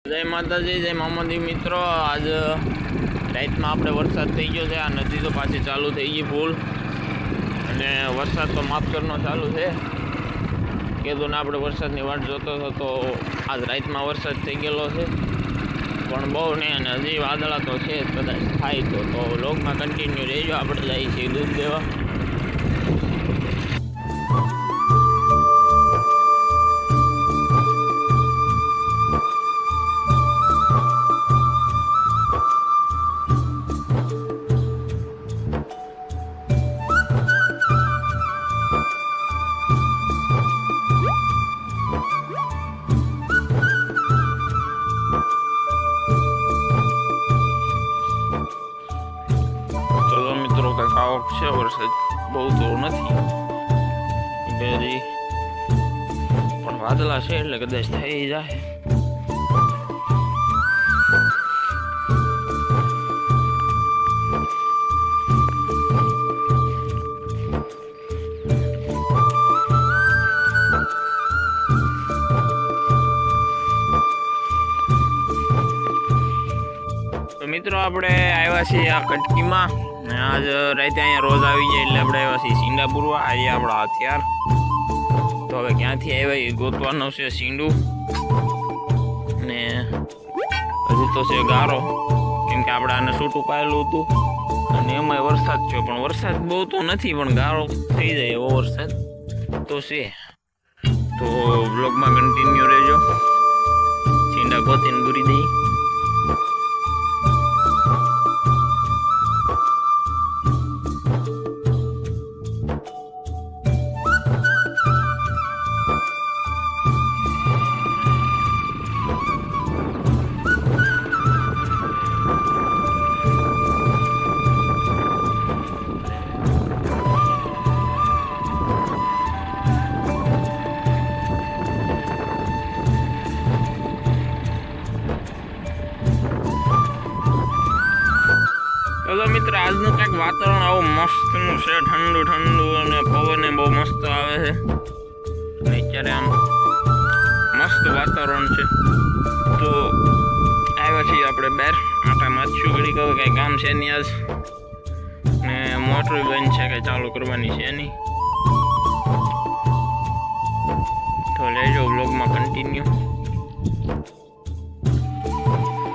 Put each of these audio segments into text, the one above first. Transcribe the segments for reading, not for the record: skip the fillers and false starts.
જય માતાજી, જય મામાજી મિત્રો। આજ રાતમાં આપણે વરસાદ થઈ ગયો છે। આ નદી તો પાછી ચાલુ થઈ ગઈ ફૂલ અને વરસાદ તો માપસરનો ચાલુ છે। કીધું ને આપણે વરસાદની વાટ જોતો હતો તો આજ રાતમાં વરસાદ થઈ ગયેલો છે, પણ બહુ નહીં અને હજી વાદળા તો છે જ, કદાચ થાય તો વ્લોગમાં કન્ટિન્યુ રહેજો। આપણે જઈએ છીએ દૂધ દેવા। મિત્રો કંઈક આવક છે, વરસાદ બહુ તો નથી હજી, પણ વાદળા છે એટલે કદાચ થઈ જાય। તો મિત્રો આપણે આવ્યા છીએ આ કટકીમાં। આજ રાતે અહીંયા રોજ આવી જાય એટલે આપણે આવ્યા છીએ સીંડા પૂરવા। આજે આપણા હથિયાર તો હવે ક્યાંથી આવ્યા એ ગોતવાનું છે સીંડું, ને હજુ તો છે ગારો, કેમ કે આપણે આને છૂટું પાયેલું હતું અને એમાંય વરસાદ થયો, પણ વરસાદ બહુ તો નથી, પણ ગારો થઈ જાય એવો વરસાદ તો છે। તો બ્લોગમાં કન્ટિન્યુ રહેજો, સીંડા ગોતીને પૂરી દઈ। ચલો મિત્ર, આજનું કંઈક વાતાવરણ આવું મસ્તનું છે, ઠંડુ ઠંડુ અને પવન બહુ મસ્ત આવે છે અને અત્યારે આમ મસ્ત વાતાવરણ છે। તો આવ્યા છીએ આપણે બહાર આટા મારશું ઘડી, કહે કંઈ કામ છે નહીં આજ, ને મોટર બંધ છે, કંઈ ચાલુ કરવાની છે નહીં। તો લેજો વ્લોગમાં કન્ટિન્યુ।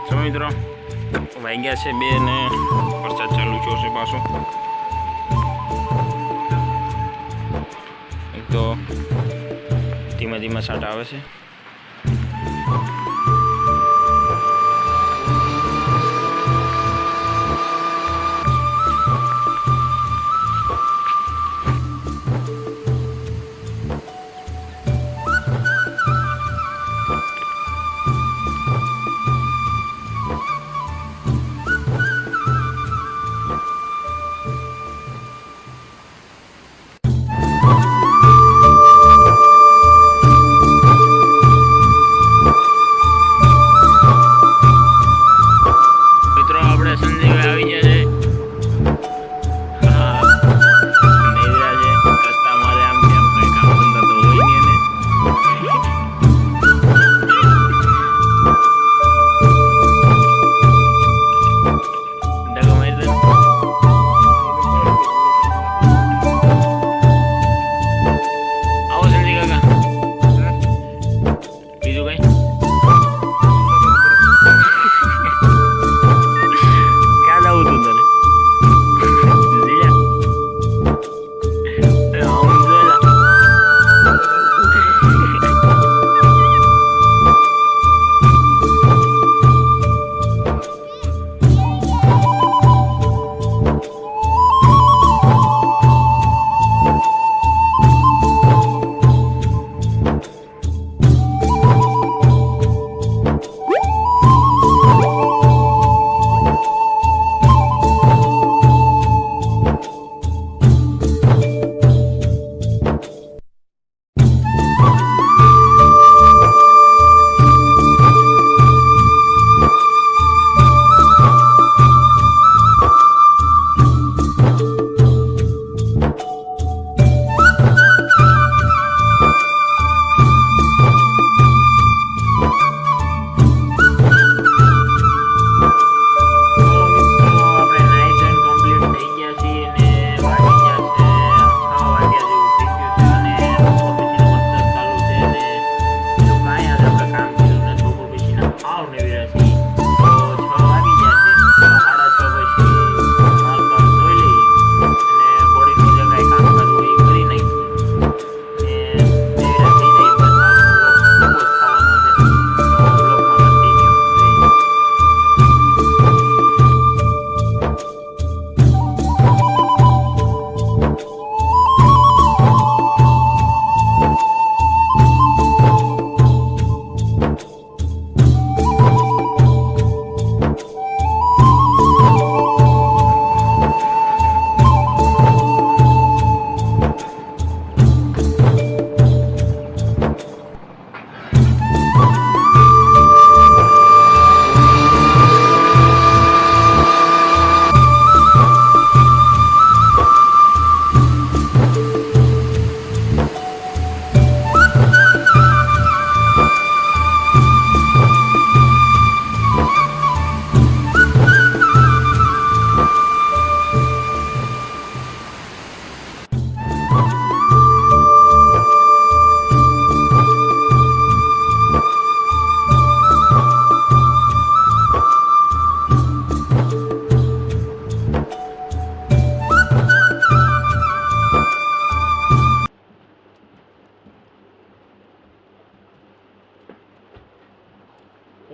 તો મિત્રો વાગ્યા છે 2 ને વરસાદ ચાલુ થયો છે પાછો। એક તો ધીમા ધીમા છાંટા આવે છે।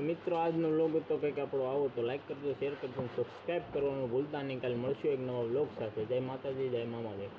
મિત્રો આજનો વ્લોગ હતો કંઈક આપણો આવો તો લાઈક કરજો, શેર કરજો, સબસ્ક્રાઈબ કરવાનું ભૂલતા નહીં. કાલે મળશું એક નવા વ્લોગ સાથે. જય માતાજી, જય મામાજી.